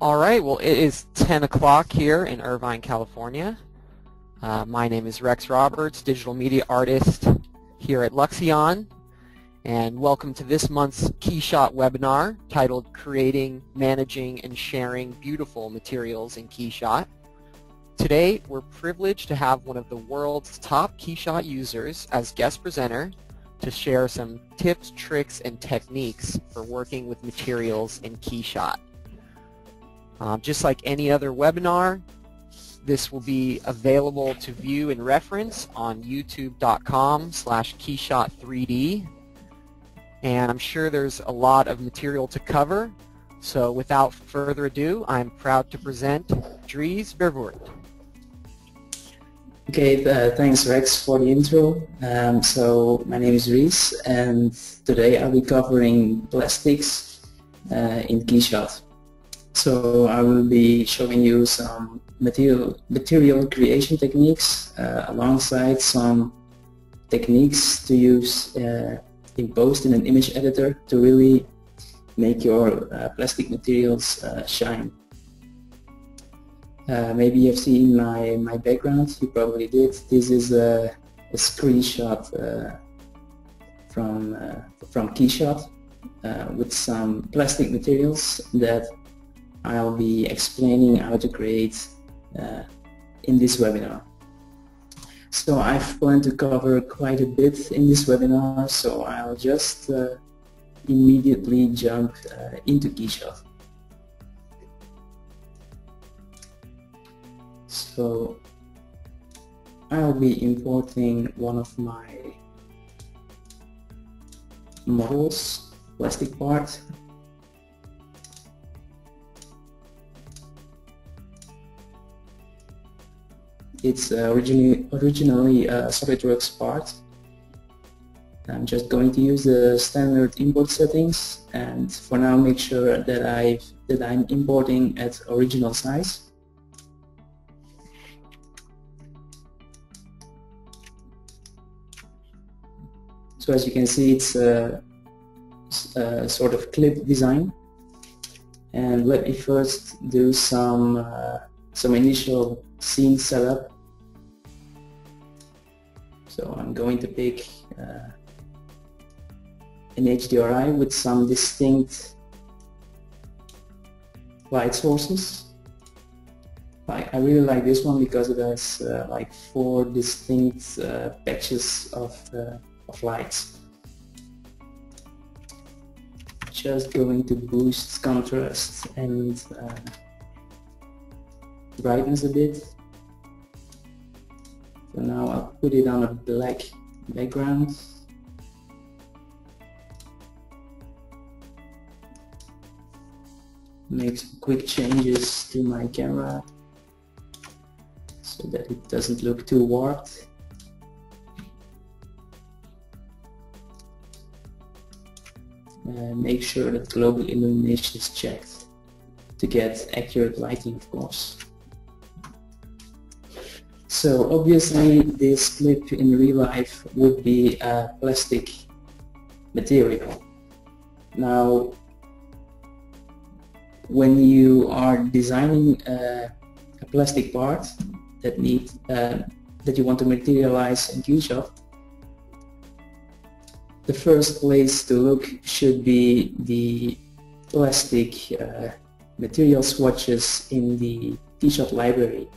All right, well, it is 10 o'clock here in Irvine, California. My name is Rex Roberts, digital media artist here at Luxion, and welcome to this month's KeyShot webinar titled Creating, Managing, and Sharing Beautiful Materials in KeyShot. Today, we're privileged to have one of the world's top KeyShot users as guest presenter to share some tips, tricks, and techniques for working with materials in KeyShot. Just like any other webinar, this will be available to view and reference on youtube.com/KeyShot3D. And I'm sure there's a lot of material to cover. So without further ado, I'm proud to present Dries Vervoort. Okay, thanks Rex for the intro. So my name is Dries, and today I'll be covering plastics in KeyShot. So I will be showing you some material creation techniques alongside some techniques to use in post in an image editor to really make your plastic materials shine. Maybe you've seen my background, you probably did. This is a screenshot from KeyShot with some plastic materials that I'll be explaining how to create in this webinar. So I've planned to cover quite a bit in this webinar, so I'll just immediately jump into KeyShot. So I'll be importing one of my models, plastic part. It's originally a SolidWorks part. I'm just going to use the standard import settings, and for now make sure that I'm importing at original size. So as you can see, it's a sort of clip design. And let me first do some initial scene setup. So I'm going to pick an HDRI with some distinct light sources. I really like this one because it has like 4 distinct patches of lights. Just going to boost contrast and brightness a bit. So now I'll put it on a black background. Make some quick changes to my camera so that it doesn't look too warped. Make sure that global illumination is checked to get accurate lighting, of course. So obviously this clip in real life would be a plastic material. Now when you are designing a plastic part that you want to materialize in KeyShot, the first place to look should be the plastic material swatches in the KeyShot library.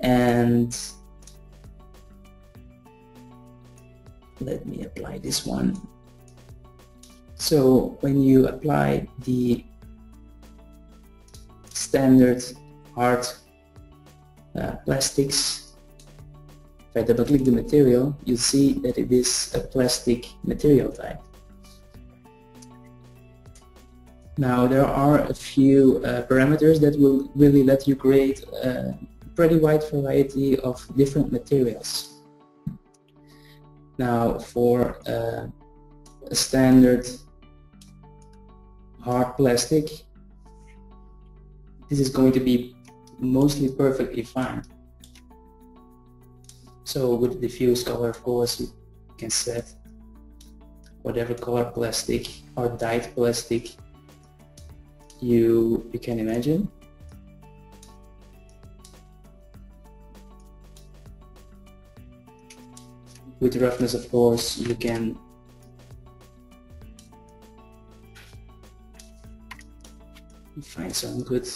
And let me apply this one. So when you apply the standard hard plastics, if I double click the material, you see that it is a plastic material type. Now there are a few parameters that will really let you create a pretty wide variety of different materials. Now for a standard hard plastic, this is going to be mostly perfectly fine. So with the diffuse color, of course, you can set whatever color plastic or dyed plastic you can imagine. With roughness, of course, you can find some good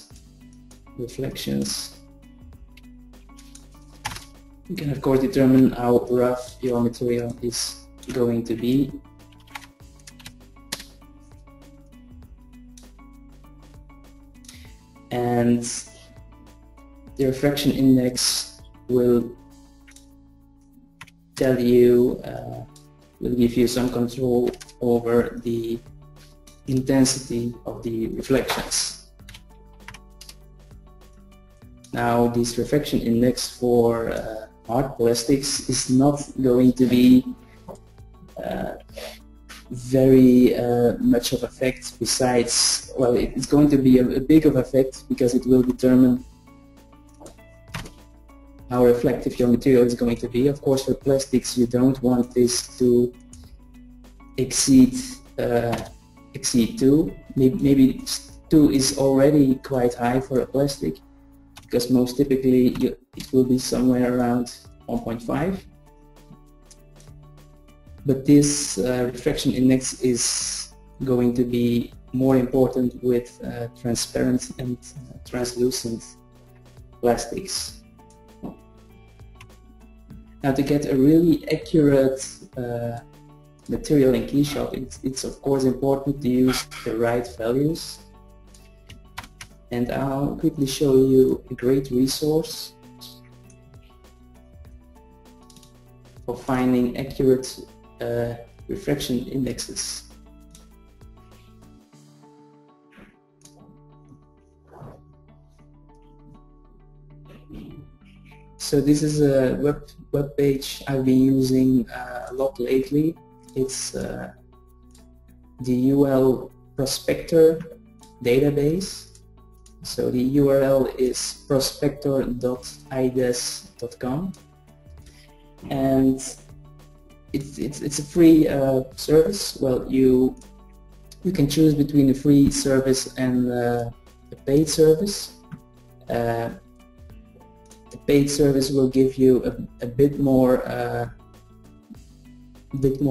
reflections. You can of course determine how rough your material is going to be. And the refraction index will tell you, will give you some control over the intensity of the reflections. Now, this refraction index for hard plastics is not going to be very much of effect. Besides, well, it's going to be a big of effect because it will determine how reflective your material is going to be. Of course, for plastics, you don't want this to exceed 2. Maybe 2 is already quite high for a plastic, because most typically it will be somewhere around 1.5. But this refraction index is going to be more important with transparent and translucent plastics. Now, to get a really accurate material in KeyShot, it's of course important to use the right values. And I'll quickly show you a great resource for finding accurate refraction indexes. So this is a web page I've been using a lot lately. It's the UL Prospector database. So the URL is prospector.ides.com, and it's a free service. Well, you can choose between a free service and a paid service. The paid service will give you a bit more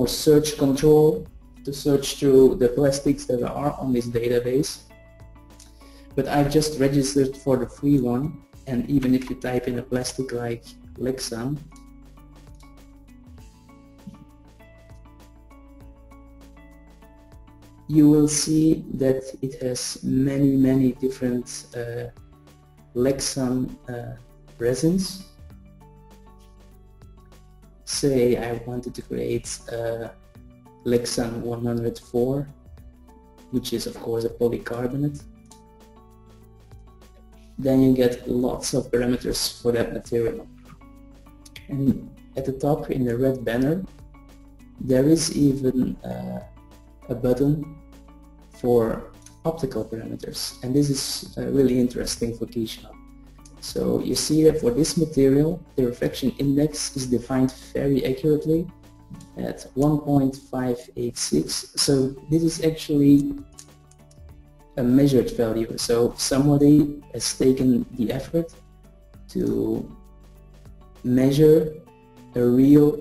search control to search through the plastics that are on this database. But I've just registered for the free one, and even if you type in a plastic like Lexan, you will see that it has many different Lexan resins. Say I wanted to create Lexan 104, which is of course a polycarbonate. Then you get lots of parameters for that material. And at the top in the red banner, there is even a button for optical parameters, and this is really interesting for KeyShot. So you see that for this material, the refraction index is defined very accurately at 1.586. So this is actually a measured value. So somebody has taken the effort to measure a real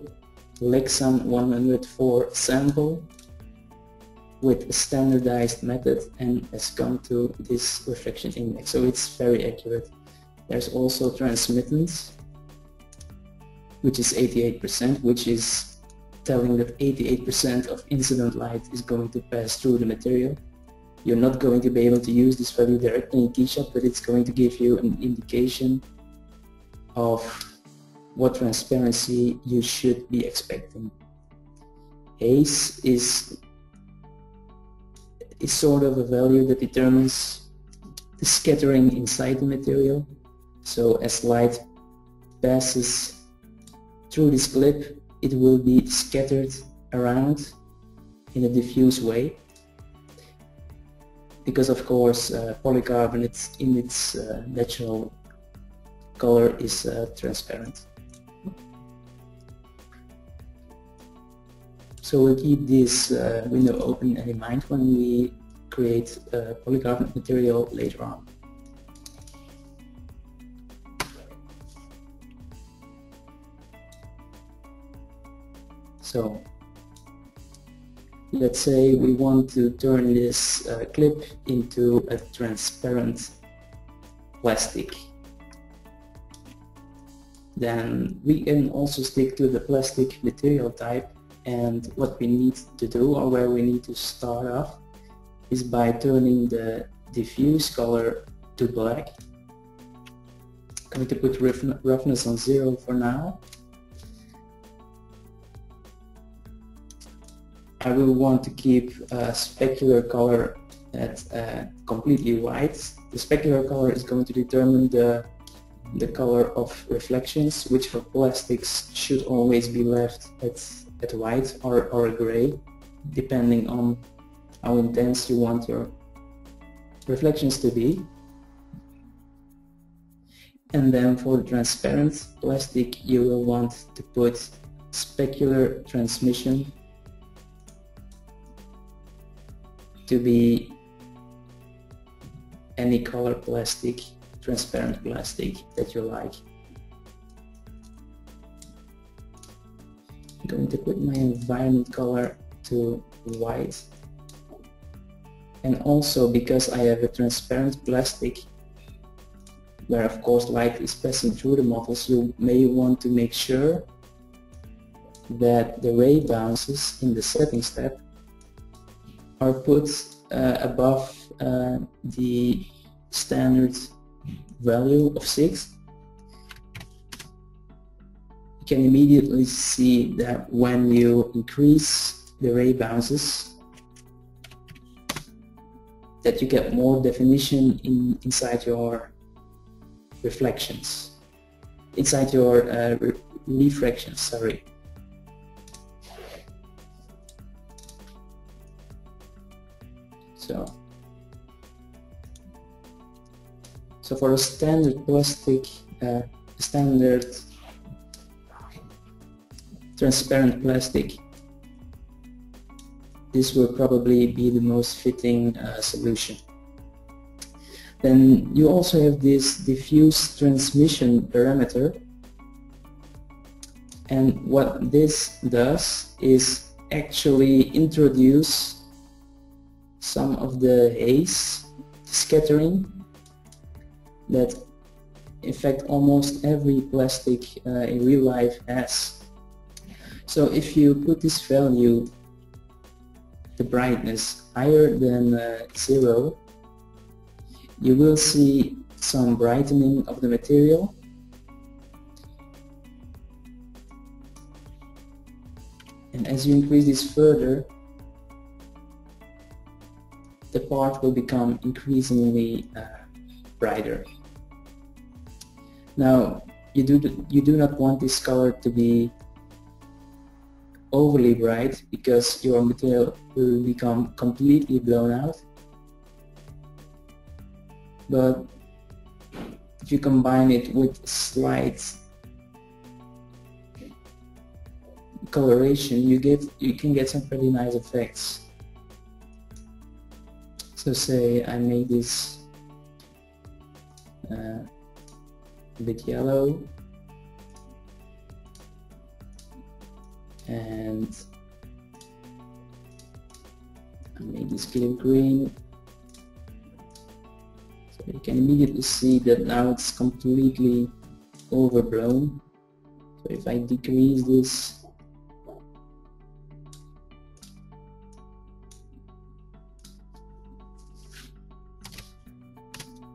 Lexan 104 sample with a standardized method and has come to this refraction index. So it's very accurate. There's also transmittance, which is 88%, which is telling that 88% of incident light is going to pass through the material. You're not going to be able to use this value directly in KeyShot, but it's going to give you an indication of what transparency you should be expecting. Haze is sort of a value that determines the scattering inside the material. So as light passes through this clip, it will be scattered around in a diffuse way. Because of course polycarbonate in its natural color is transparent. So we'll keep this window open and in mind when we create a polycarbonate material later on. So let's say we want to turn this clip into a transparent plastic. Then we can also stick to the plastic material type, and what we need to do, or where we need to start off, is by turning the diffuse color to black. I'm going to put roughness on 0 for now. I will want to keep specular color at completely white. The specular color is going to determine the color of reflections, which for plastics should always be left at white or gray, depending on how intense you want your reflections to be. And then for the transparent plastic, you will want to put specular transmission to be any color plastic, transparent plastic that you like. I'm going to put my environment color to white. And also, because I have a transparent plastic, where of course light is passing through the models, you may want to make sure that the ray bounces in the setting step are put above the standard value of 6. You can immediately see that when you increase the ray bounces, that you get more definition inside your reflections, inside your refractions, sorry. So for a standard plastic, standard transparent plastic, this will probably be the most fitting solution. Then you also have this diffuse transmission parameter, and what this does is actually introduce some of the haze scattering that in fact almost every plastic in real life has. So if you put this value, the brightness, higher than 0, you will see some brightening of the material. And as you increase this further, the part will become increasingly brighter. Now, you do not want this color to be overly bright, because your material will become completely blown out. But if you combine it with slight coloration, you can get some pretty nice effects. So say I make this a bit yellow, and I make this clear green. So you can immediately see that now it's completely overblown. So if I decrease this,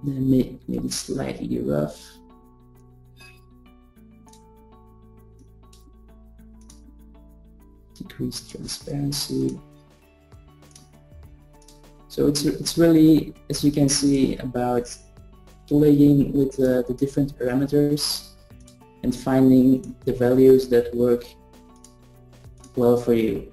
then make it slightly rough. Decrease transparency. So it's really, as you can see, about playing with the different parameters and finding the values that work well for you.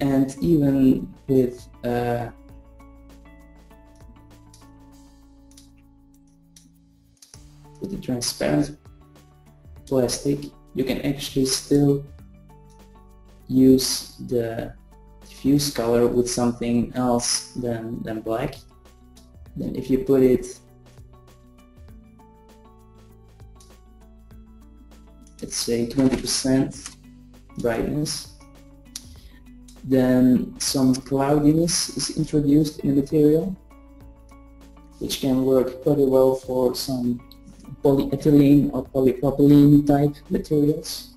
And even with the transparent plastic, you can actually still use the diffuse color with something else than black. Then if you put it, let's say 20% brightness, then some cloudiness is introduced in the material, which can work pretty well for some polyethylene or polypropylene type materials.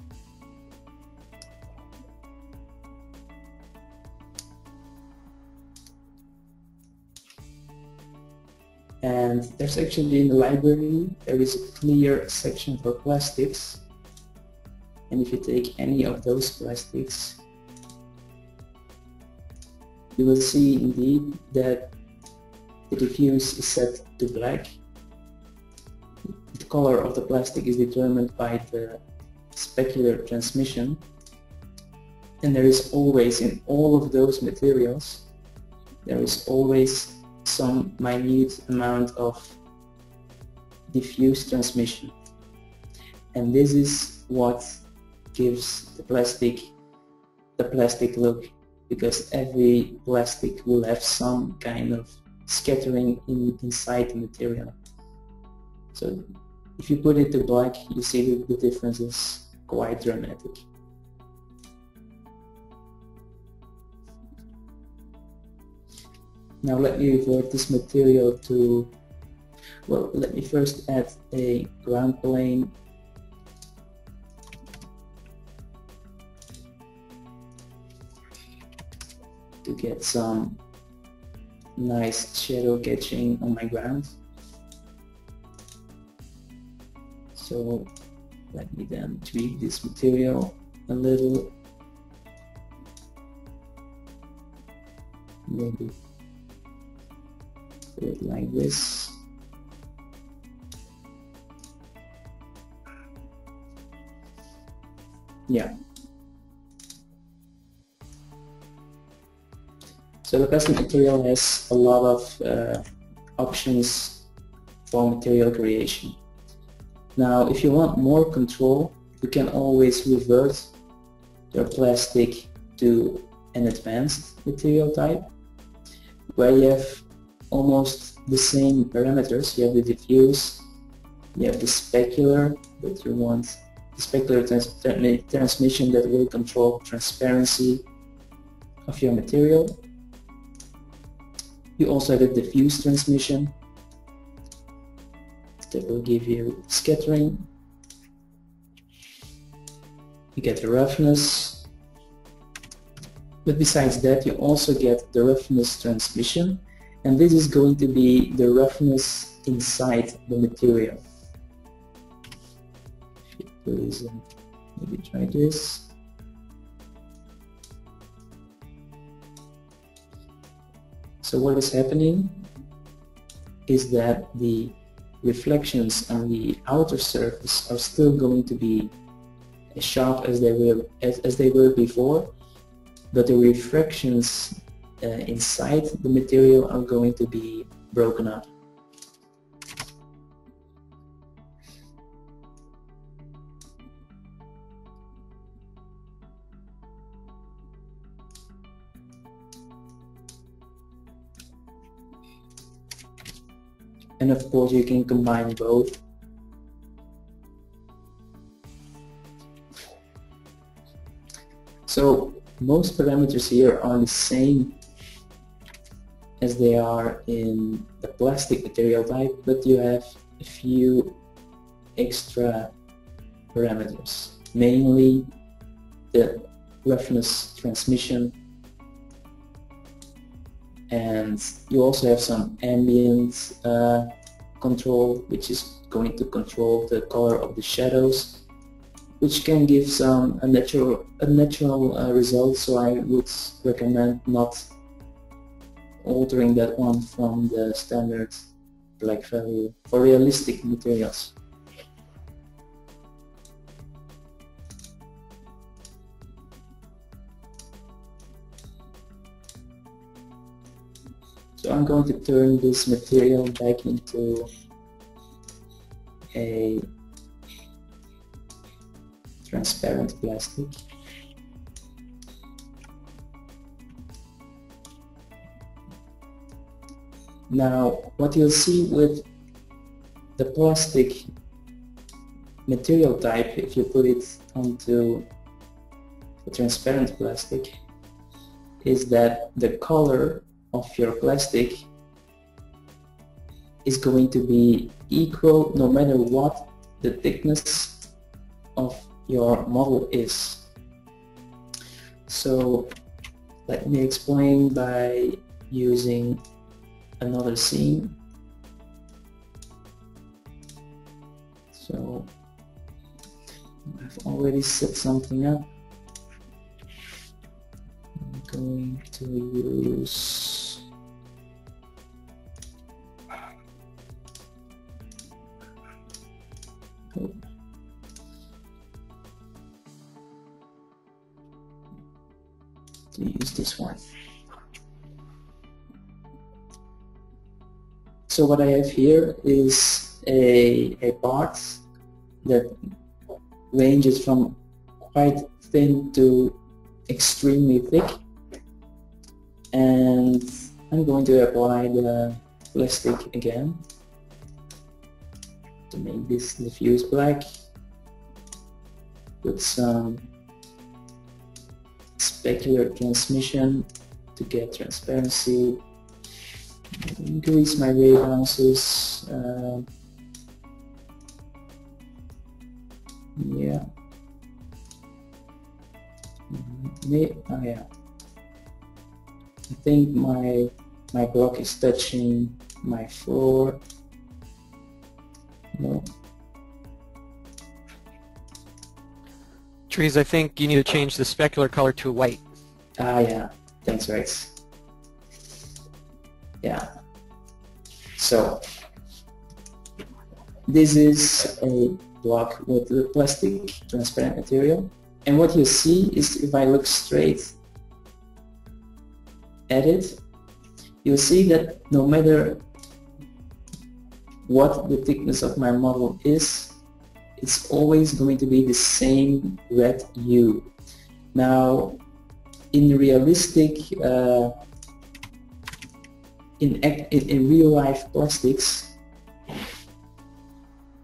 And there's actually in the library, there is a clear section for plastics. And if you take any of those plastics, you will see indeed that the diffuse is set to black. The color of the plastic is determined by the specular transmission. And there is always, in all of those materials, there is always some minute amount of diffuse transmission. And this is what gives the plastic look, because every plastic will have some kind of scattering inside the material. So if you put it to black, you see that the difference is quite dramatic. Now let me revert this material to, well, let me first add a ground plane to get some nice shadow catching on my ground. So let me then tweak this material a little, maybe put it like this. Yeah. So the plastic material has a lot of options for material creation. Now, if you want more control, you can always revert your plastic to an advanced material type, where you have almost the same parameters. You have the diffuse, you have the specular that you want, the specular transmission that will control transparency of your material. You also have the diffuse transmission that will give you scattering. You get the roughness, but besides that you also get the roughness transmission, and this is going to be the roughness inside the material. Maybe try this. So what is happening is that the reflections on the outer surface are still going to be as sharp as they were before, but the refractions inside the material are going to be broken up. And of course you can combine both. So most parameters here are the same as they are in the plastic material type, but you have a few extra parameters, mainly the roughness transmission, and you also have some ambient control, which is going to control the color of the shadows, which can give a natural result. So I would recommend not altering that one from the standard black value for realistic materials. So I'm going to turn this material back into a transparent plastic. Now, what you'll see with the plastic material type, if you put it onto a transparent plastic, is that the color of your plastic is going to be equal no matter what the thickness of your model is. So let me explain by using another scene. So I've already set something up. I'm going to use this one. So what I have here is a part that ranges from quite thin to extremely thick, and I'm going to apply the plastic again to make this diffuse black. Put some specular transmission to get transparency. Increase my ray bounces. Yeah. Oh yeah. I think my block is touching my floor. No. Dries, I think you need to change the specular color to white. Ah yeah. Thanks, Rex. Yeah. So this is a block with the plastic transparent material, and what you see is, if I look straight at it, you'll see that no matter what the thickness of my model is, it's always going to be the same red hue. Now, in realistic in real life plastics,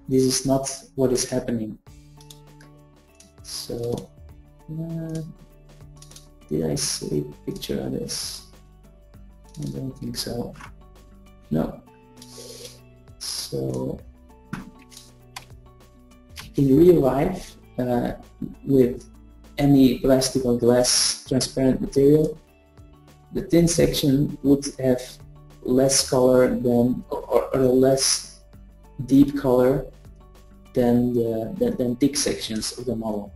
this is not what is happening. So, did I save a picture of this? I don't think so. No. So, in real life, with any plastic or glass transparent material, the thin section would have less color than, or a less deep color than thick sections of the model.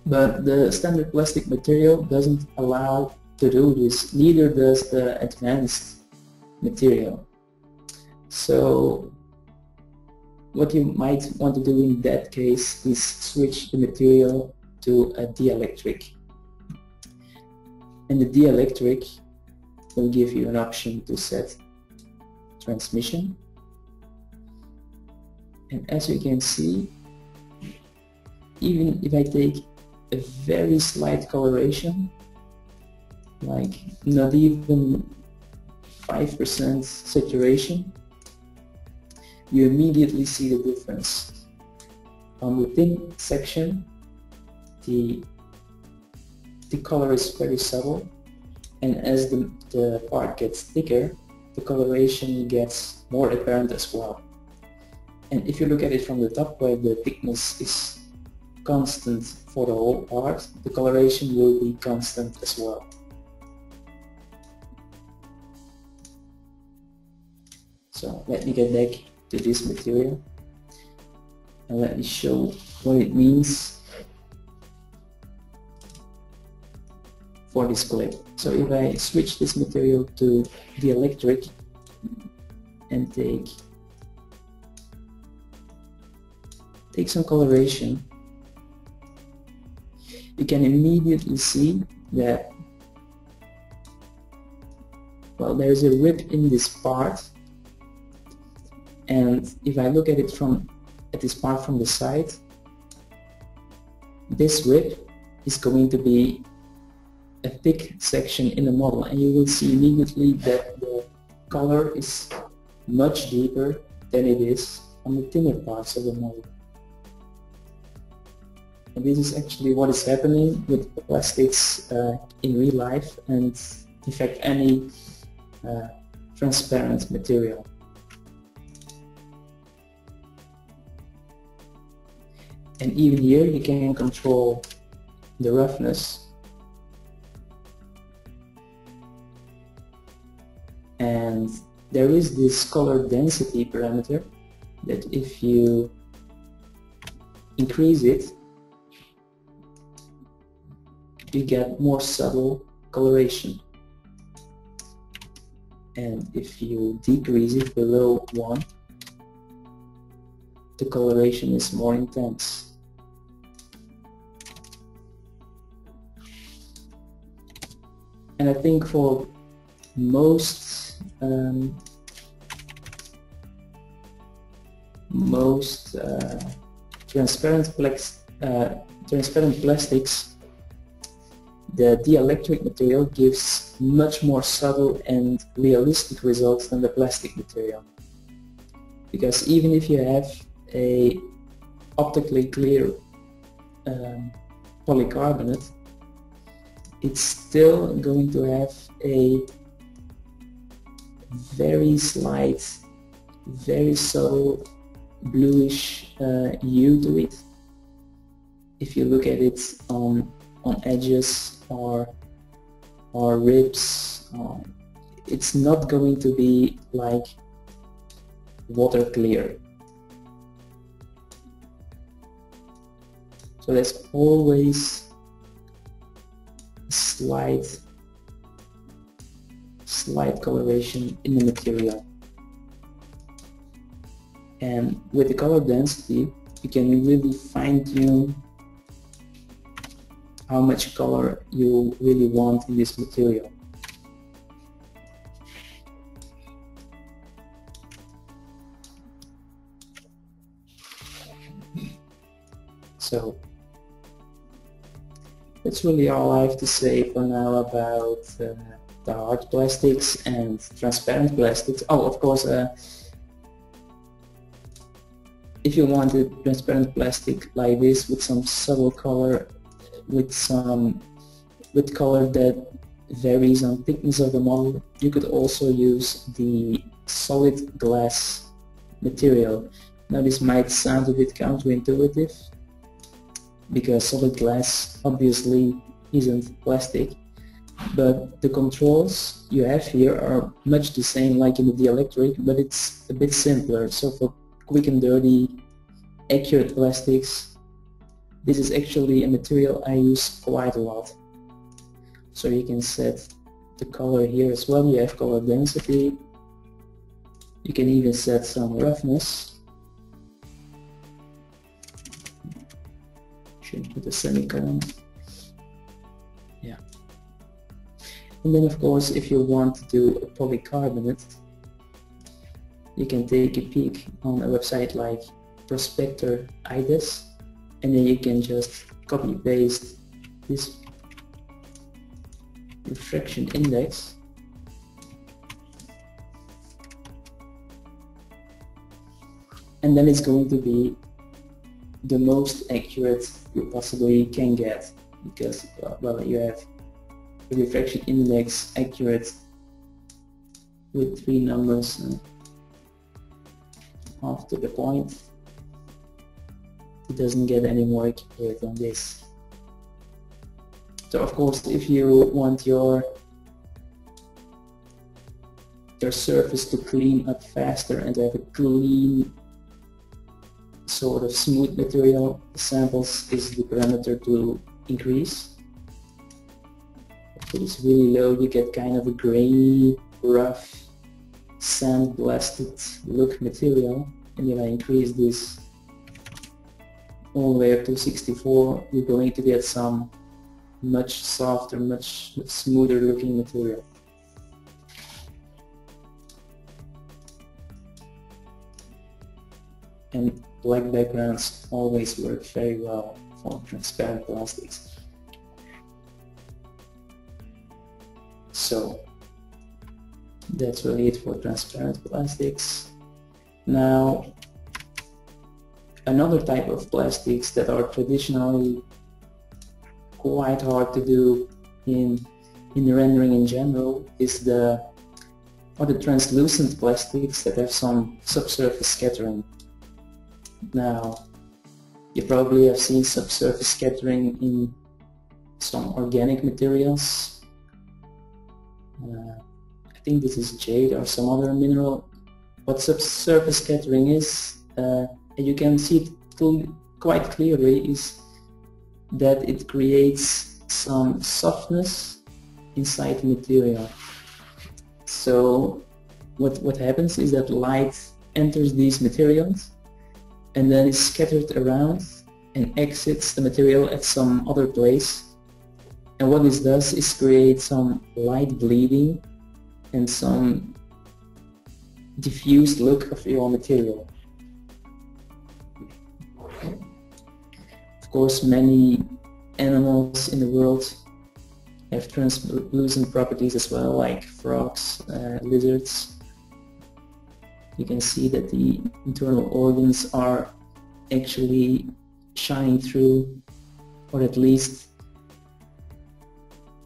But the standard plastic material doesn't allow to do this, neither does the advanced material. So what you might want to do in that case is switch the material to a dielectric. And the dielectric will give you an option to set transmission. And as you can see, even if I take a very slight coloration, like not even 5% saturation, you immediately see the difference. On the thin section, the color is very subtle, and as the part gets thicker, the coloration gets more apparent as well. And if you look at it from the top, where the thickness is constant for the whole part, the coloration will be constant as well. So let me get back to this material and let me show what it means for display. So if I switch this material to the electric and take some coloration, you can immediately see that well, there's a rip in this part, and if I look at it at this part from the side, this rip is going to be a thick section in the model, and you will see immediately that the color is much deeper than it is on the thinner parts of the model. And this is actually what is happening with plastics in real life, and in fact any transparent material. And even here you can control the roughness, and there is this color density parameter that if you increase it, you get more subtle coloration, and if you decrease it below 1, the coloration is more intense. And I think for most transparent plastics, the dielectric material gives much more subtle and realistic results than the plastic material. Because even if you have a optically clear polycarbonate, it's still going to have a very slight, very subtle bluish hue to it. If you look at it on edges or ribs, it's not going to be like water clear. So there's always a slight coloration in the material. And with the color density, you can really fine-tune how much color you really want in this material. So that's really all I have to say for now about the hard plastics and transparent plastics. Oh, of course, if you want a transparent plastic like this with some subtle color, with color that varies on thickness of the model, you could also use the solid glass material. Now this might sound a bit counterintuitive, because solid glass obviously isn't plastic, but the controls you have here are much the same like in the dielectric, but it's a bit simpler. So for quick and dirty, accurate plastics, this is actually a material I use quite a lot. So you can set the color here as well. You have color density. You can even set some roughness. Should put a semicolon. Yeah. And then of course, if you want to do a polycarbonate, you can take a peek on a website like Prospector IDES, and then you can just copy paste this refraction index, and then it's going to be the most accurate you possibly can get, because well, you have the refraction index accurate with 3 numbers after the point. It doesn't get any more accurate than this. So of course, if you want your surface to clean up faster and to have a clean sort of smooth material, samples is the parameter to increase. If it's really low, you get kind of a grainy, rough, sand-blasted look material, and then I increase this all the way up to 64, you're going to get some much softer, much smoother looking material. and black backgrounds always work very well for transparent plastics. So that's really it for transparent plastics. Now, another type of plastics that are traditionally quite hard to do in rendering in general is the translucent plastics that have some subsurface scattering. Now, you probably have seen subsurface scattering in some organic materials. I think this is jade or some other mineral. What subsurface scattering is, and you can see it quite clearly, is that it creates some softness inside the material. So what happens is that light enters these materials and then is scattered around and exits the material at some other place. And what this does is create some light bleeding and some diffused look of your material. Of course, many animals in the world have translucent properties as well, like frogs, lizards. You can see that the internal organs are actually shining through, or at least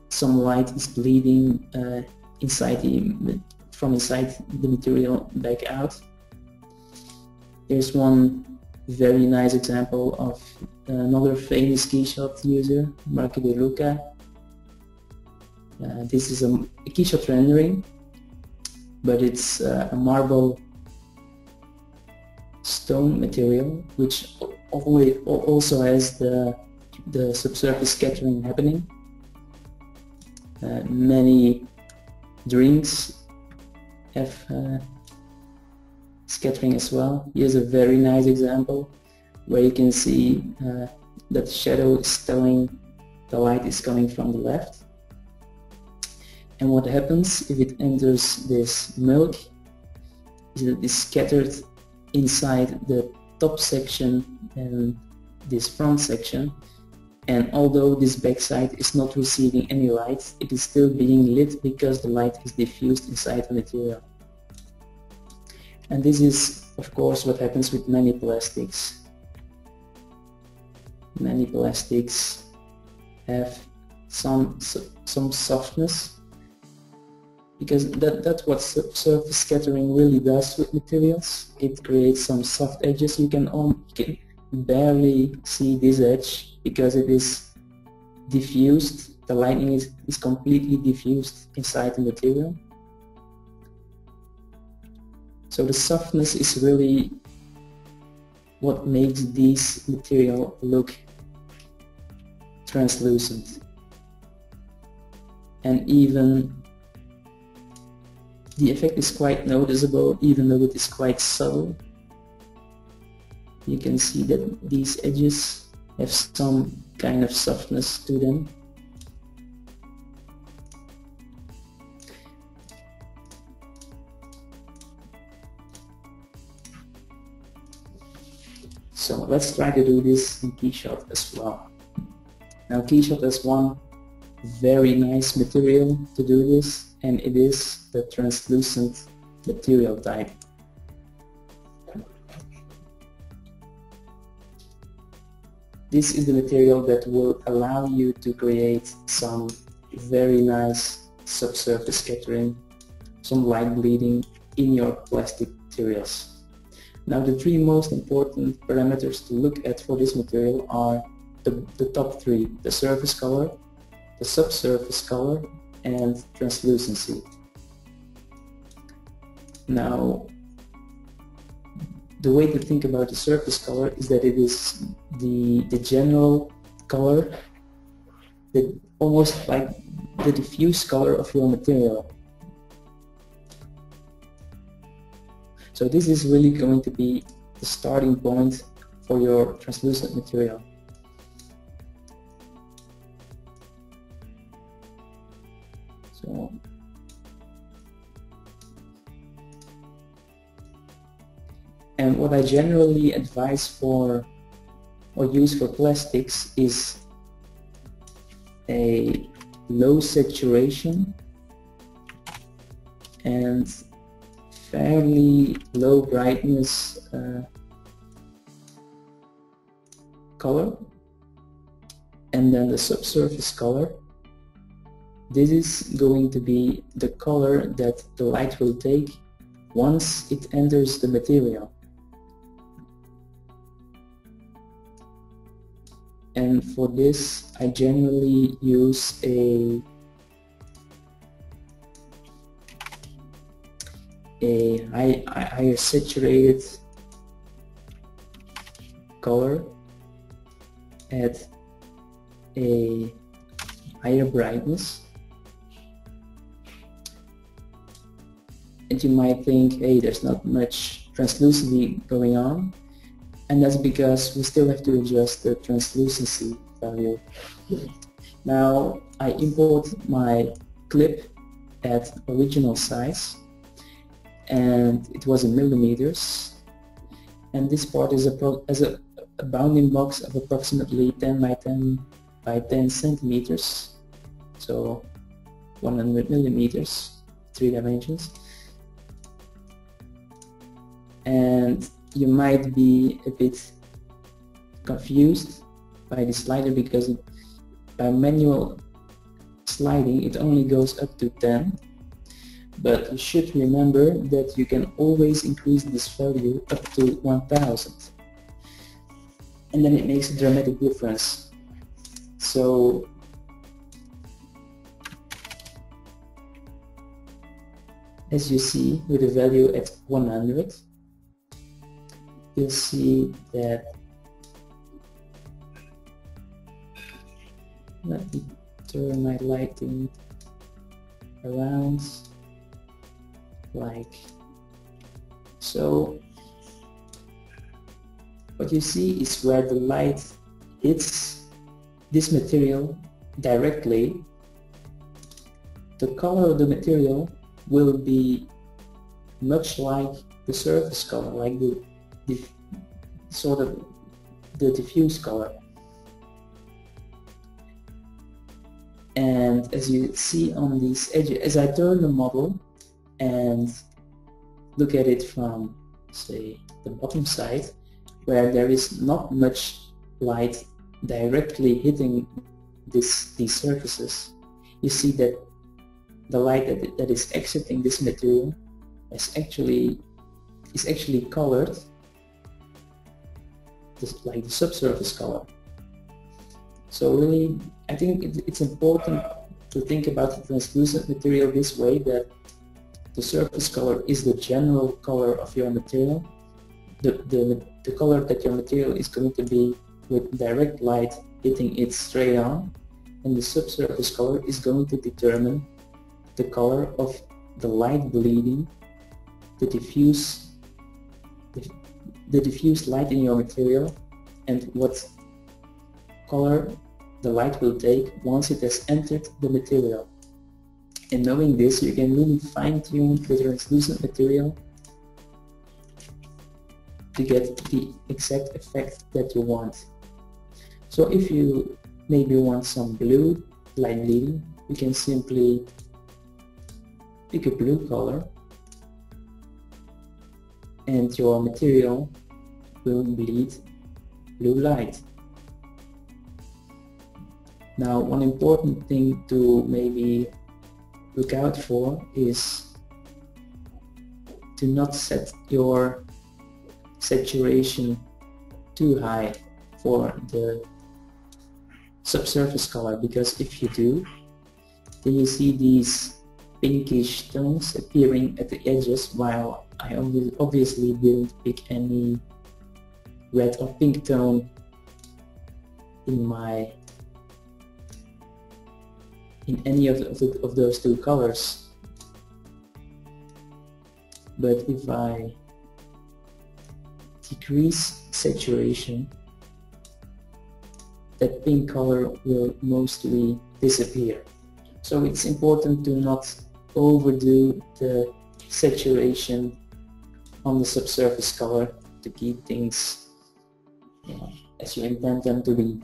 some light is bleeding from inside the material back out. There's one very nice example of another famous KeyShot user, Marco De Luca. This is a KeyShot rendering, but it's a marble stone material which also has the subsurface scattering happening. Many drinks have scattering as well. Here's a very nice example where you can see that shadow is telling the light is coming from the left. And what happens if it enters this milk is that it's scattered inside the top section and this front section, and although this backside is not receiving any light, it is still being lit because the light is diffused inside the material. And this is of course what happens with many plastics. Many plastics have some softness, because that's what surface scattering really does with materials. It creates some soft edges. You can barely see this edge because it is diffused. The lighting is completely diffused inside the material. So the softness is really what makes this material look translucent. And even the effect is quite noticeable, even though it is quite subtle. You can see that these edges have some kind of softness to them. So let's try to do this in KeyShot as well. Now KeyShot has one very nice material to do this, and it is the translucent material type. This is the material that will allow you to create some very nice subsurface scattering, some light bleeding in your plastic materials. Now the three most important parameters to look at for this material are the top three: the surface color, the subsurface color, and translucency. Now, the way to think about the surface color is that it is the general color, almost like the diffuse color of your material. So this is really going to be the starting point for your translucent material. So, and what I generally advise for or use for plastics is a low saturation and fairly low brightness color, and then the subsurface color. This is going to be the color that the light will take once it enters the material. And for this I generally use a higher saturated color at a higher brightness. And you might think, hey, there's not much translucency going on, and that's because we still have to adjust the translucency value. Now I import my clip at original size, and it was in millimeters, and this part is a bounding box of approximately 10 by 10 by 10 centimeters, so 100 millimeters, 3 dimensions. And you might be a bit confused by the slider because by manual sliding it only goes up to 10, but you should remember that you can always increase this value up to 1000, and then it makes a dramatic difference. So as you see, with the value at 100, you'll see that, let me turn my lighting around like so. What you see is where the light hits this material directly, the color of the material will be much like the surface color, like the sort of the diffuse color. And as you see on these edges, as I turn the model and look at it from, say, the bottom side, where there is not much light directly hitting these surfaces, you see that the light that is exiting this material is actually colored just like the subsurface color. So really, I think it's important to think about the translucent material this way, that the surface color is the general color of your material, the color that your material is going to be with direct light hitting it straight on, and the subsurface color is going to determine the color of the light bleeding, the diffuse light in your material, and what color the light will take once it has entered the material. And knowing this, you can really fine-tune the translucent material to get the exact effect that you want. So if you maybe want some blue light bleeding, you can simply pick a blue color and your material will bleed blue light. Now, one important thing to maybe look out for is to not set your saturation too high for the subsurface color, because if you do, then you see these pinkish tones appearing at the edges, while I obviously didn't pick any red or pink tone in any of those two colors. But if I decrease saturation, that pink color will mostly disappear. So it's important to not overdo the saturation on the subsurface color, to keep things, you know, as you intend them to be.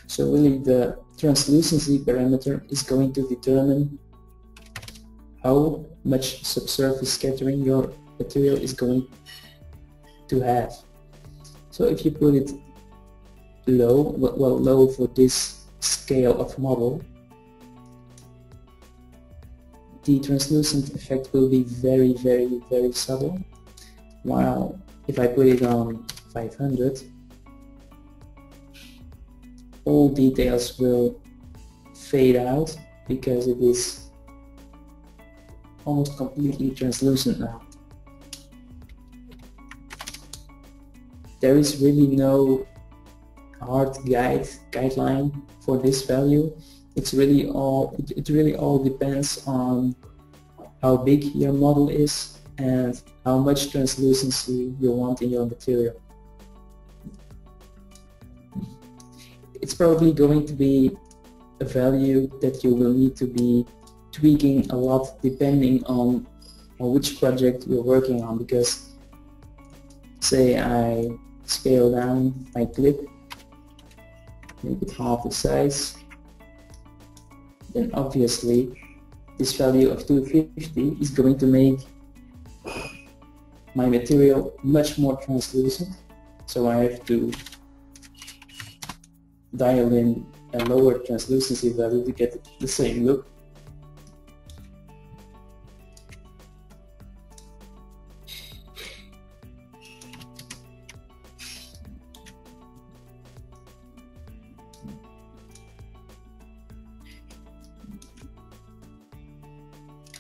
So really the translucency parameter is going to determine how much subsurface scattering your material is going to have. So if you put it low, well, low for this scale of model, the translucent effect will be very, very, very subtle, while if I put it on 500, all details will fade out because it is almost completely translucent now. There is really no hard guideline for this value. It really all depends on how big your model is and how much translucency you want in your material. It's probably going to be a value that you will need to be tweaking a lot depending on which project you're working on, because say I scale down my clip, make it half the size, then obviously this value of 250 is going to make my material much more translucent, so I have to dial in a lower translucency value to get the same look.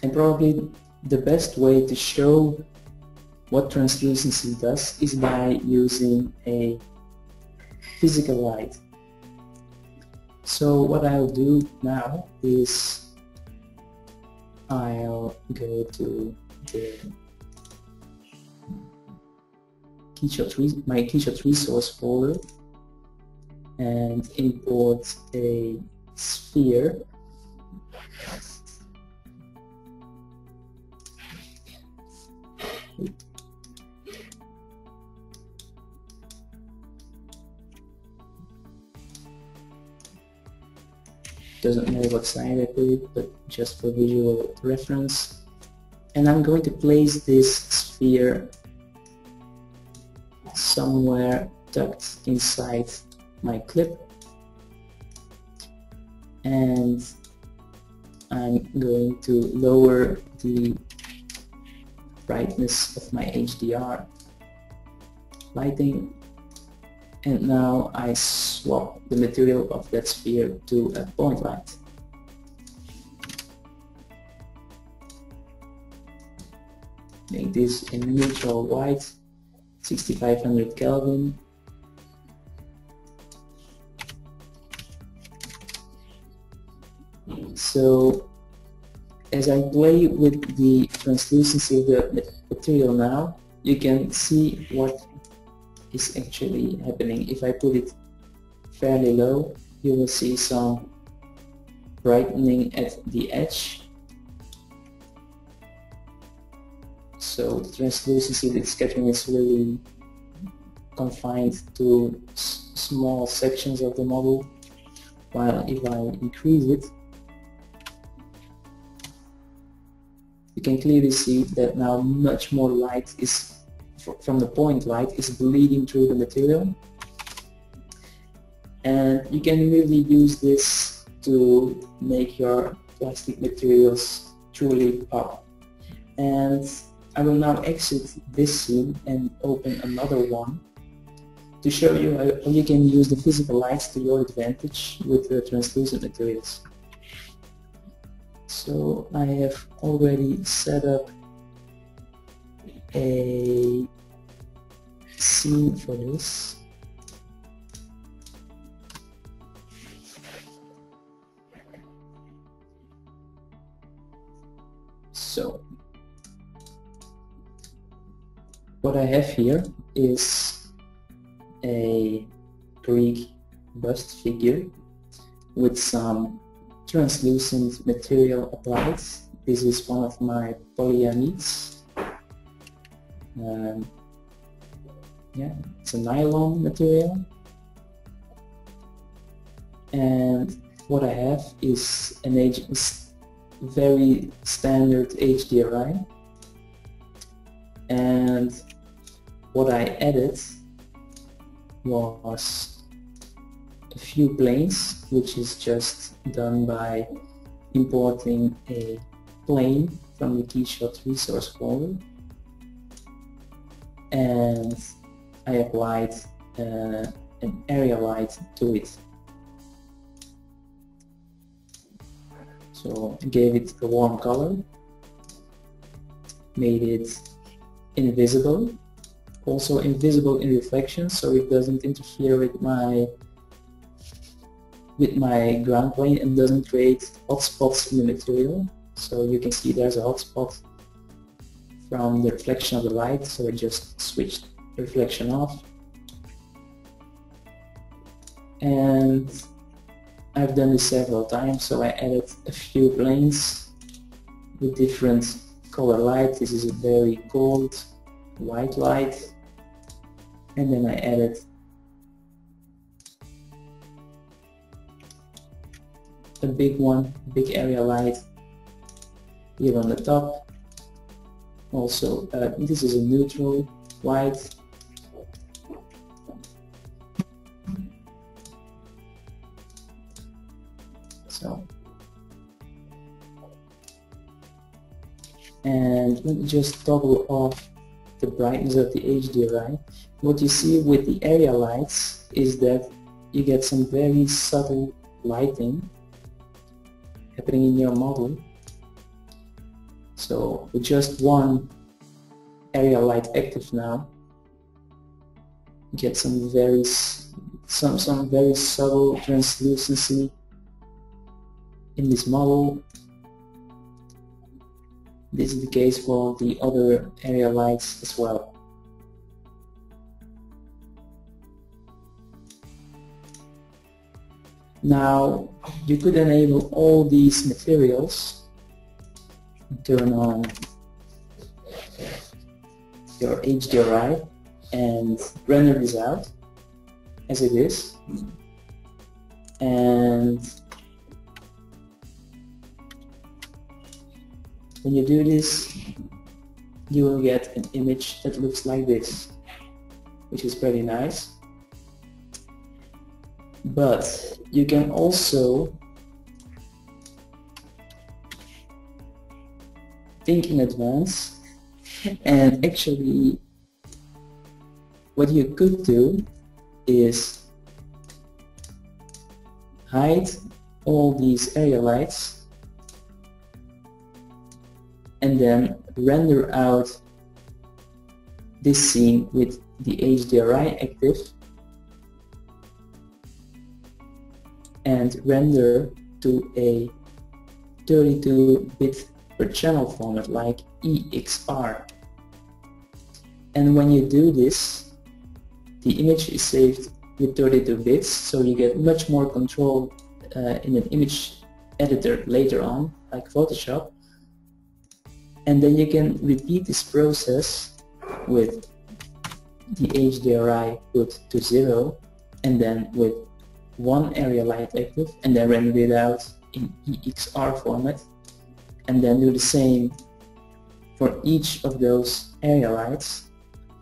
And probably the best way to show what translucency does is by using a physical light. So what I'll do now is I'll go to the my KeyShot resource folder and import a sphere. Doesn't know what side I put it, but just for visual reference. And I'm going to place this sphere somewhere tucked inside my clip, and I'm going to lower the brightness of my HDR lighting, and now I swap the material of that sphere to a point light. Make this in neutral white, 6500 Kelvin. So as I play with the translucency of the material now, you can see what is actually happening. If I put it fairly low, you will see some brightening at the edge. So the translucency of the scattering is really confined to small sections of the model, while if I increase it, you can clearly see that now much more light is from the point light is bleeding through the material, and you can really use this to make your plastic materials truly pop. And I will now exit this scene and open another one to show you how you can use the physical lights to your advantage with the translucent materials. So I have already set up a scene for this. So what I have here is a Greek bust figure with some translucent material applied. This is one of my polyamides. Yeah, it's a nylon material. And what I have is very standard HDRI. And what I added was a few planes, which is just done by importing a plane from the KeyShot resource folder, and I applied an area light to it. So I gave it a warm color, made it invisible, also invisible in reflection, so it doesn't interfere with my ground plane and doesn't create hot spots in the material. So you can see there's a hot spot from the reflection of the light, so I just switched the reflection off. And I've done this several times, so I added a few planes with different color light. This is a very cold white light, and then I added a big area light here on the top. Also, this is a neutral white. So, and let me just toggle off the brightness of the HDRI. What you see with the area lights is that you get some very subtle lighting happening in your model. So with just one area light active now, you get some very subtle translucency in this model. This is the case for the other area lights as well. Now you could enable all these materials, turn on your HDRI and render this out as it is, and when you do this, you will get an image that looks like this, which is pretty nice. But you can also think in advance, and actually what you could do is hide all these area lights and then render out this scene with the HDRI active and render to a 32-bit per channel format like EXR. And when you do this, the image is saved with 32 bits, so you get much more control in an image editor later on, like Photoshop. And then you can repeat this process with the HDRI put to 0 and then with one area light active, and then render it out in EXR format, and then do the same for each of those area lights,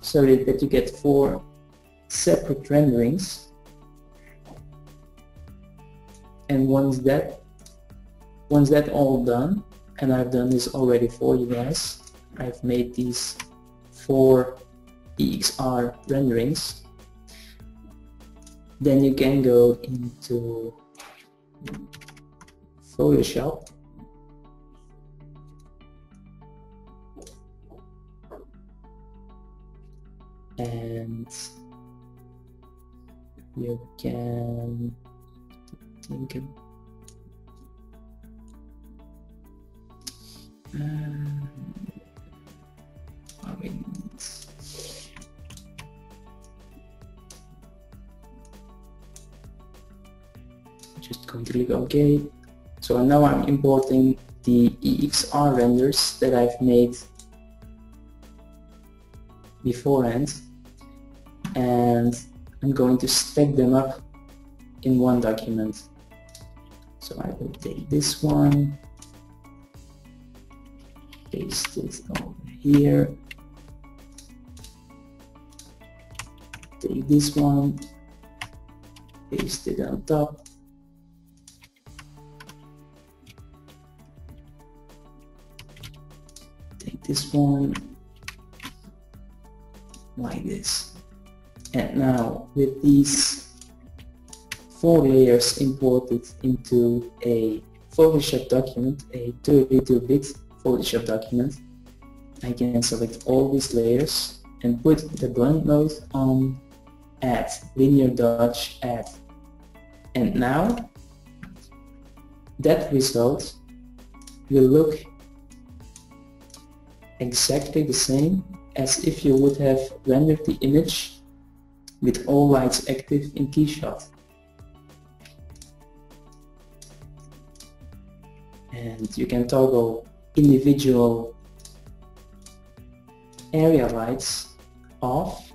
so that you get 4 separate renderings. And once that all done, and I've done this already for you guys, I've made these 4 EXR renderings. Then you can go into Photoshop and you can think just going to click OK. So now I'm importing the EXR renders that I've made beforehand, and I'm going to stack them up in one document. So I will take this one, paste it over here, take this one, paste it on top, take this one, like this. And now with these 4 layers imported into a Photoshop document, a 32-bit Photoshop document, I can select all these layers and put the blend mode on, add linear dodge, add. And now that result will look exactly the same as if you would have rendered the image with all lights active in KeyShot. And you can toggle individual area lights off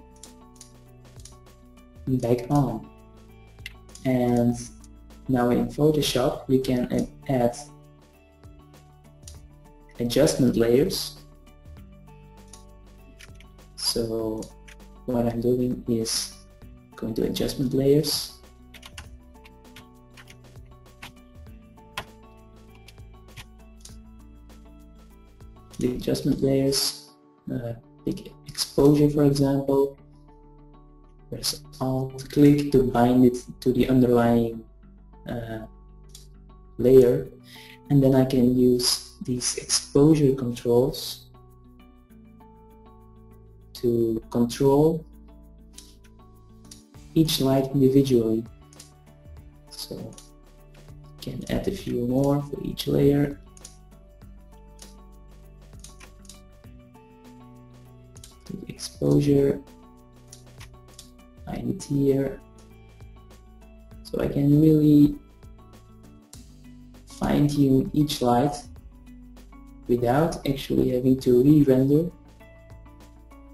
and back on. And now in Photoshop we can add adjustment layers. So what I'm doing is going to adjustment layers, the adjustment layers, pick exposure for example, press Alt click to bind it to the underlying layer, and then I can use these exposure controls to control each light individually. So you can add a few more for each layer. To the exposure, find it here. So I can really fine-tune each light without actually having to re-render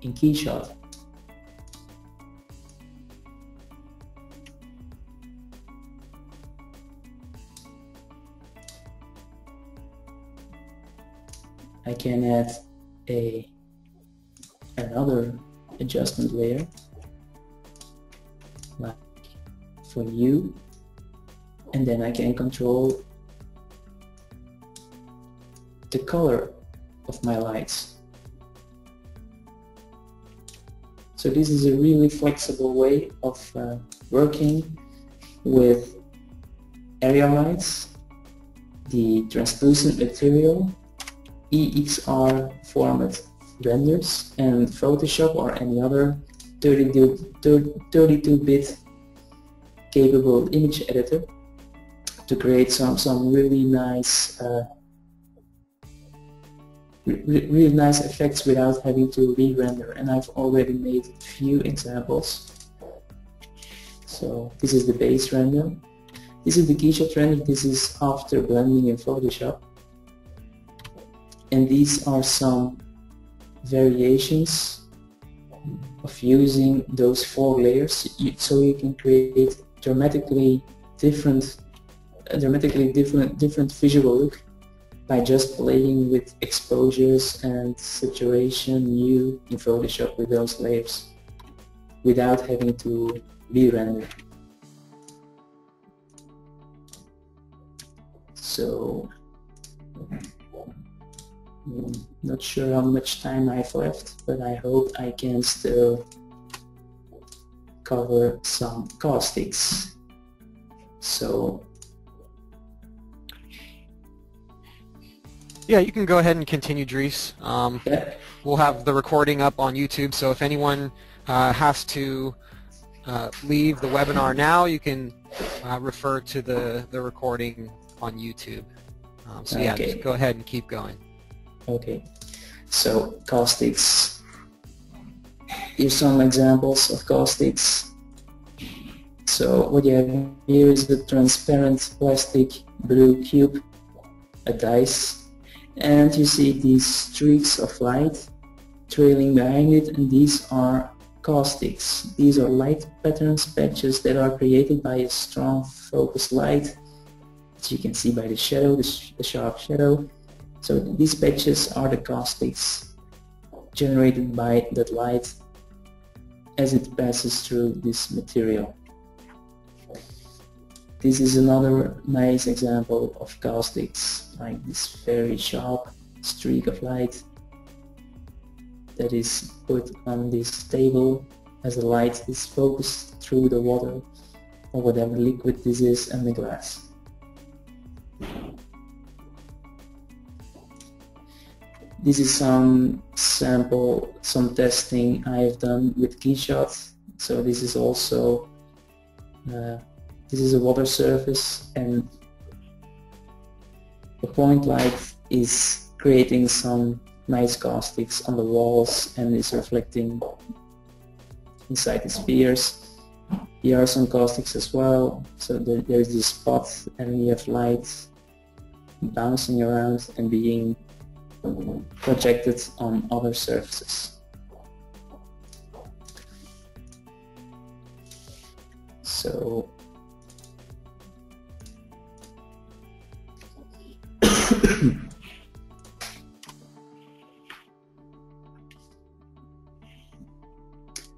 in KeyShot. I can add another adjustment layer, like for you, and then I can control the color of my lights. So this is a really flexible way of working with area lights, the translucent material, EXR format renders, and Photoshop or any other 32-bit capable image editor to create some really nice really nice effects without having to re-render. And I've already made a few examples. So this is the base render, this is the KeyShot render, this is after blending in Photoshop, and these are some variations of using those 4 layers, so you can create dramatically different visual look by just playing with exposures and saturation hue in Photoshop with those layers without having to re-render. So not sure how much time I have left, but I hope I can still cover some caustics. So yeah, you can go ahead and continue, Dries. yeah. We'll have the recording up on YouTube, so if anyone has to leave the webinar now, you can refer to the recording on YouTube. So yeah, Okay. just go ahead and keep going. Okay, so caustics. Here's some examples of caustics. So what you have here is a transparent plastic blue cube, a dice, and you see these streaks of light trailing behind it, and these are caustics. These are light patterns, patches that are created by a strong focused light, as you can see by the shadow, the sharp shadow. So these patches are the caustics generated by that light as it passes through this material. This is another nice example of caustics, like this very sharp streak of light that is put on this table as the light is focused through the water or whatever liquid this is and the glass. This is some testing I have done with KeyShot. So this is also this is a water surface, and the point light is creating some nice caustics on the walls and is reflecting inside the spheres. Here are some caustics as well. So there's this spot and you have light bouncing around and being projected on other surfaces. So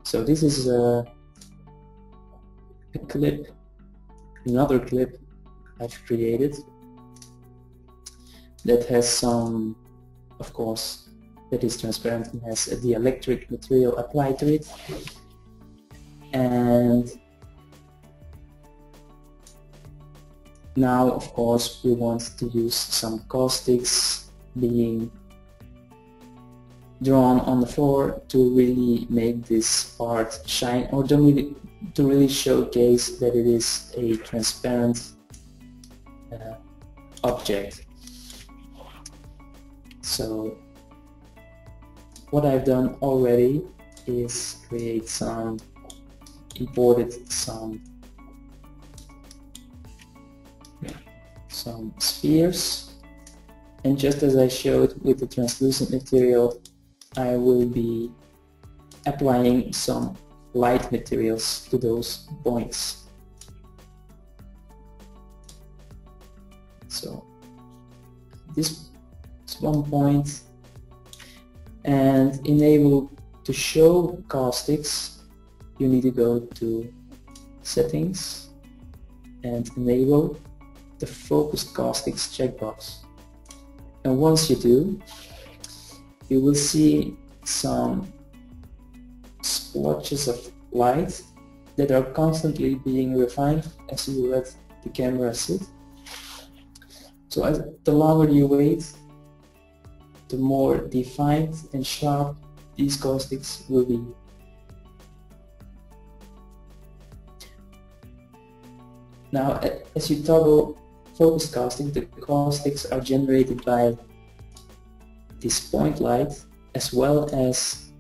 so this is a clip, another clip I've created that has some, of course, that is transparent and has a dielectric material applied to it. And now, of course, we want to use some caustics being drawn on the floor to really make this part shine, or to really showcase that it is a transparent object. So what I've done already is create imported some spheres, and just as I showed with the translucent material, I will be applying some light materials to those points. So this is one point, and enable to show caustics, you need to go to settings and enable the focused caustics checkbox. And once you do, you will see some splotches of light that are constantly being refined as you let the camera sit. So the longer you wait, the more defined and sharp these caustics will be. Now, as you toggle focus casting, the caustics are generated by this point light as well as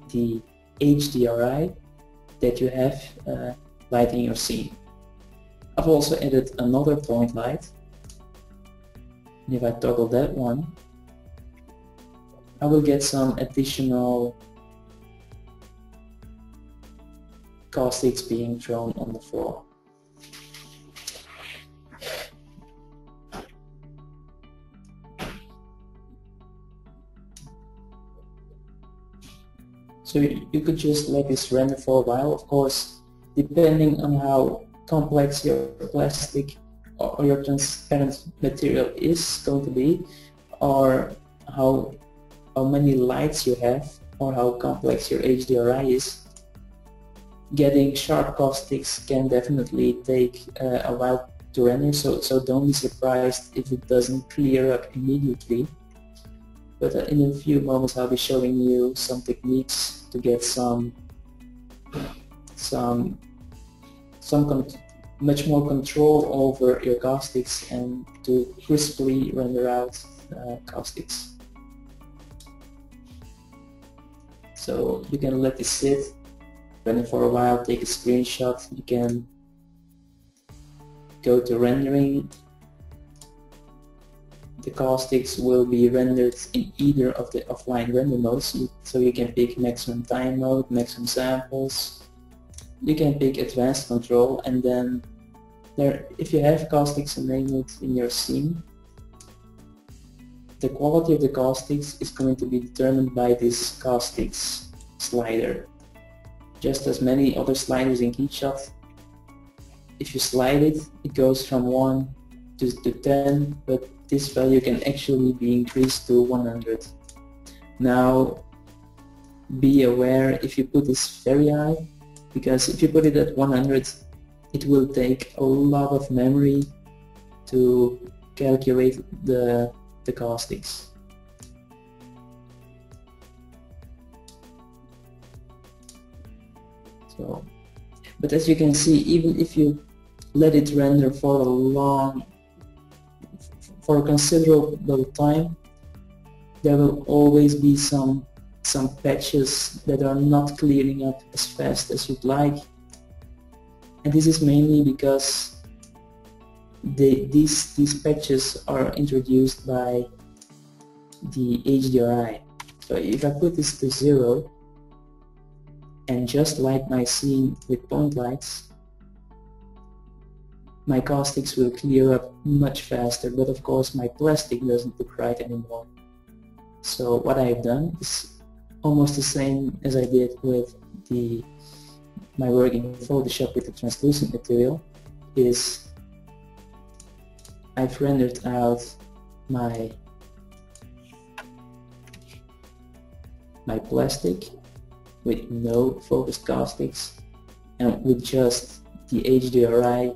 the HDRI that you have lighting your scene. I've also added another point light, and if I toggle that one, I will get some additional caustics being thrown on the floor. So you could just let this render for a while. Of course, depending on how complex your plastic or your transparent material is going to be, or how many lights you have, or how complex your HDRI is, getting sharp caustics can definitely take a while to render, so don't be surprised if it doesn't clear up immediately. But in a few moments I'll be showing you some techniques to get much more control over your caustics and to crisply render out caustics. So you can let this sit, render for a while, take a screenshot. You can go to rendering, the caustics will be rendered in either of the offline render modes, so you can pick maximum time mode, maximum samples, you can pick advanced control, and then if you have caustics enabled in your scene, the quality of the caustics is going to be determined by this caustics slider. Just as many other sliders in KeyShot, if you slide it, it goes from 1 to 10, but this value can actually be increased to 100. Now, be aware if you put this very high, because if you put it at 100, it will take a lot of memory to calculate the caustics. So, but as you can see, even if you let it render for a considerable time, there will always be some patches that are not clearing up as fast as you'd like, and this is mainly because these patches are introduced by the HDRI. So if I put this to 0 and just light my scene with point lights, my caustics will clear up much faster, but of course my plastic doesn't look right anymore. So what I've done is almost the same as I did with my work in Photoshop with the translucent material, is I've rendered out my plastic with no focused caustics and with just the HDRI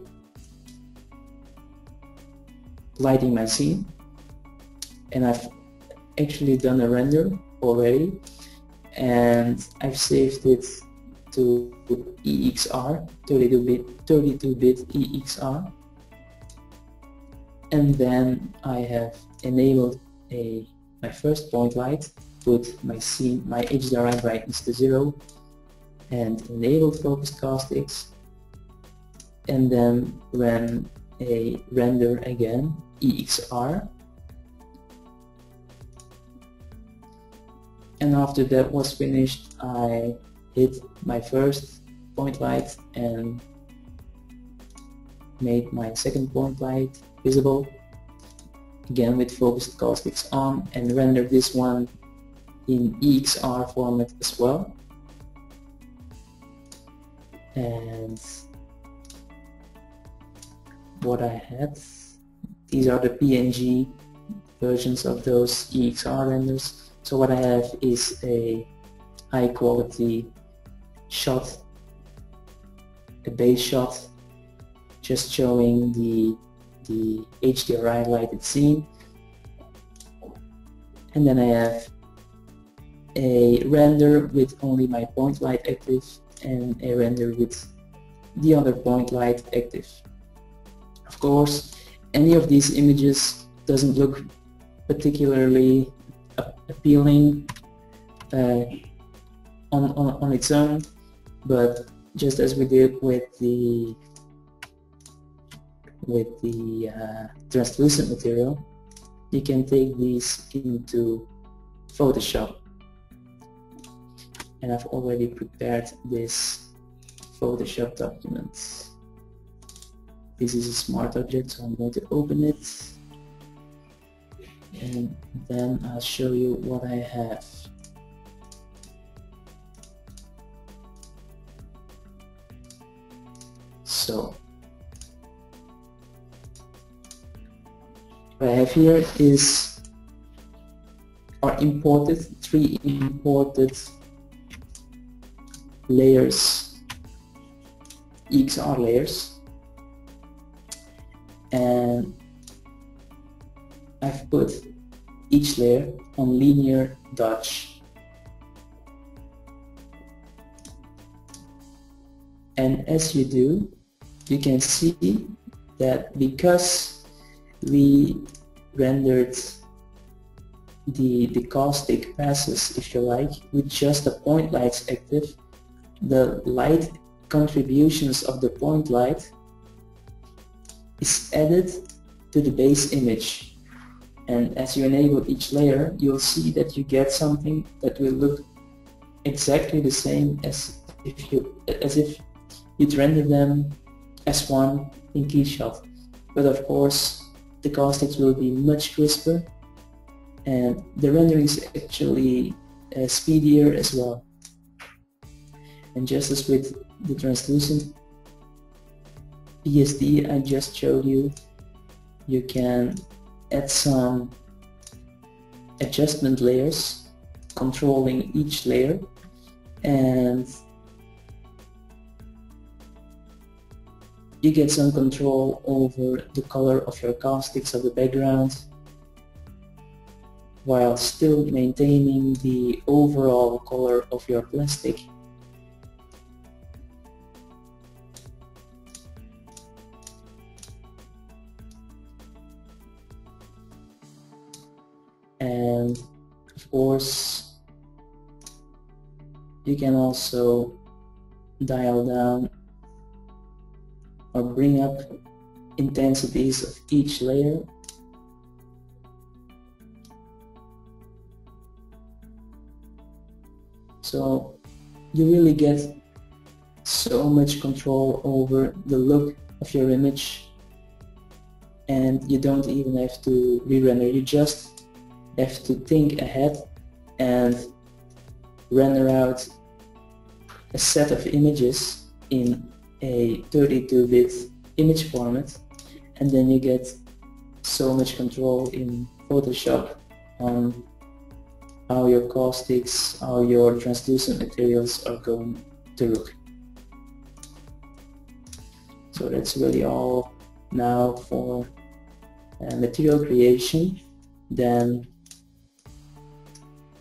lighting my scene, and I've actually done a render already, and I've saved it to EXR, 32-bit EXR, and then I have enabled my first point light, put my scene, my HDRI brightness to 0, and enabled focused caustics, and then ran a render again, EXR, and after that was finished, I hit my first point light and made my second point light visible, again with focused caustics on, and rendered this one in EXR format as well. And what I had, these are the PNG versions of those EXR renders. So what I have is a high quality shot, a base shot, just showing the HDRI lighted scene, and then I have a render with only my point light active and a render with the other point light active. Of course, any of these images doesn't look particularly appealing on its own, but just as we did with the translucent material, you can take these into Photoshop, and I've already prepared this Photoshop document. This is a smart object, so I'm going to open it, and then I'll show you what I have. So what I have here are three imported layers, EXR layers, and I've put each layer on linear dodge, and as you do, you can see that because we rendered the caustic passes, if you like, with just the point lights active, the light contributions of the point light is added to the base image. And as you enable each layer, you'll see that you get something that will look exactly the same as if you'd render them as one in KeyShot. But of course, the Caustics will be much crisper, and the rendering is actually speedier as well. And just as with the translucent PSD I just showed you, you can add some adjustment layers controlling each layer, and you get some control over the color of your caustics of the background while still maintaining the overall color of your plastic. And of course, you can also dial down or bring up intensities of each layer. So you really get so much control over the look of your image, and you don't even have to re-render. You just have to think ahead and render out a set of images in a 32-bit image format, and then you get so much control in Photoshop on how your caustics, how your translucent materials are going to look. So that's really all now for material creation. Then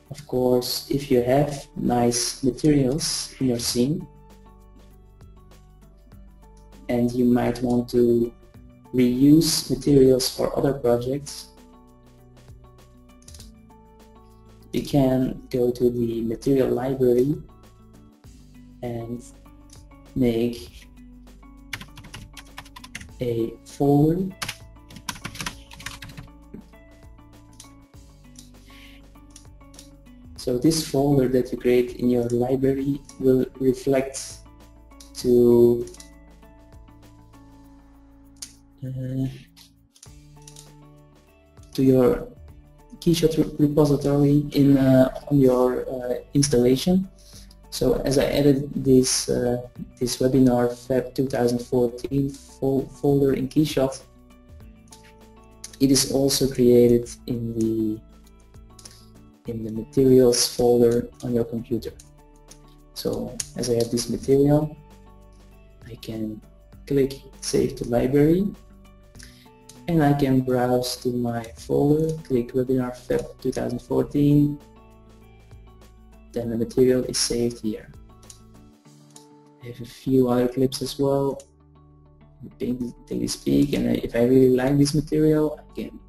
of course, if you have nice materials in your scene and you might want to reuse materials for other projects, you can go to the material library and make a folder . So this folder that you create in your library will reflect to your KeyShot repository in on your installation. So as I added this this webinar Feb 2014 folder in KeyShot, it is also created in the materials folder on your computer. So as I have this material, I can click Save to Library, and I can browse to my folder, click Webinar Feb 2014, then the material is saved here. I have a few other clips as well. Take this peek, and if I really like this material, I can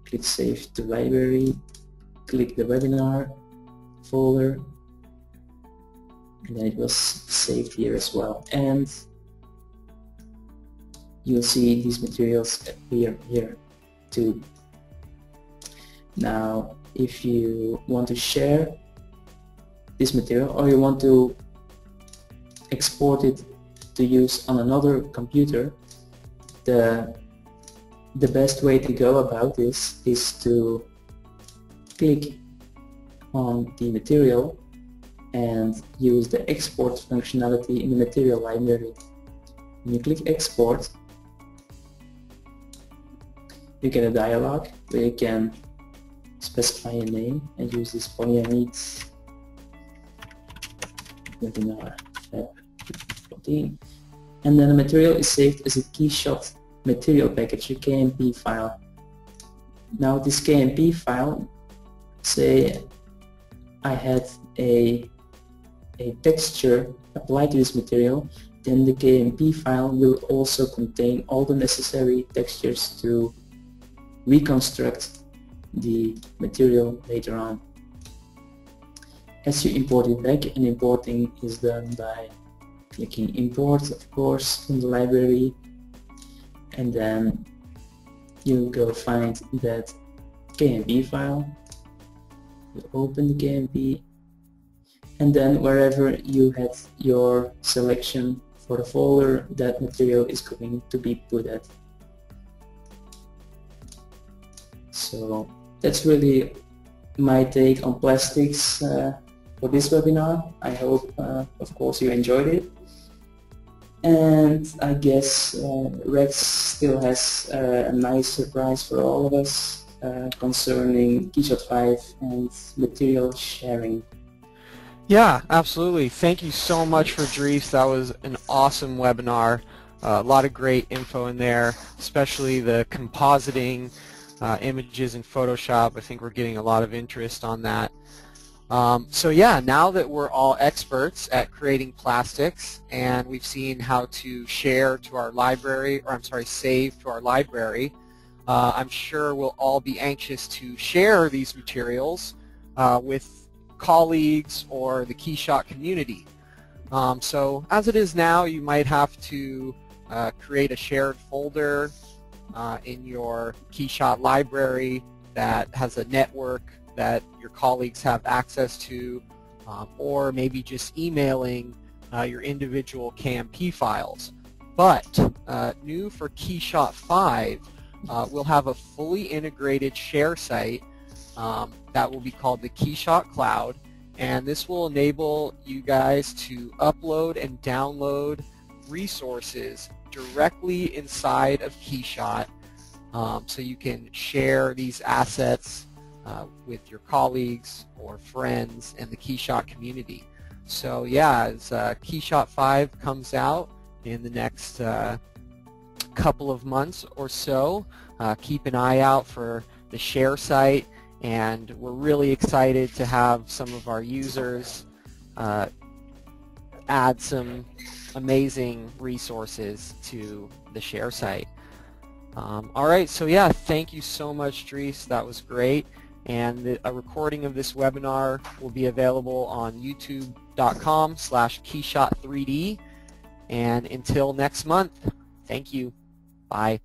click Save to Library, click the webinar folder, and then it was saved here as well. And you'll see these materials appear here too. Now, if you want to share this material or you want to export it to use on another computer, the best way to go about this is to click on the material and use the export functionality in the material library. When you click export, you get a dialog where you can specify a name and use this polyamide webinar Feb 14, and then the material is saved as a KeyShot material package, a KMP file. Now this KMP file, say I had a texture applied to this material, then the KMP file will also contain all the necessary textures to reconstruct the material later on. As you import it back, and importing is done by clicking import, of course, from the library, and then you go find that KMP file. You open the KMP, and then wherever you had your selection for the folder, that material is going to be put at. So that's really my take on plastics for this webinar. I hope, of course, you enjoyed it. And I guess Rex still has a nice surprise for all of us concerning KeyShot 5 and material sharing. Yeah, absolutely. Thank you so much for Dries. That was an awesome webinar. A lot of great info in there, especially the compositing images in Photoshop. I think we're getting a lot of interest on that. So yeah, now that we're all experts at creating plastics and we've seen how to share to our library, or I'm sorry, save to our library, I'm sure we'll all be anxious to share these materials with colleagues or the KeyShot community. So as it is now, you might have to create a shared folder in your KeyShot library that has a network that your colleagues have access to, or maybe just emailing your individual KMP files. But new for KeyShot 5, we'll have a fully integrated share site that will be called the KeyShot Cloud, and this will enable you guys to upload and download resources directly inside of KeyShot, so you can share these assets with your colleagues or friends and the KeyShot community. So yeah, as KeyShot 5 comes out in the next couple of months or so, keep an eye out for the share site, and we're really excited to have some of our users add some amazing resources to the share site. Alright, so yeah, thank you so much, Dries. That was great. And a recording of this webinar will be available on youtube.com/KeyShot3D. And until next month, thank you. Bye.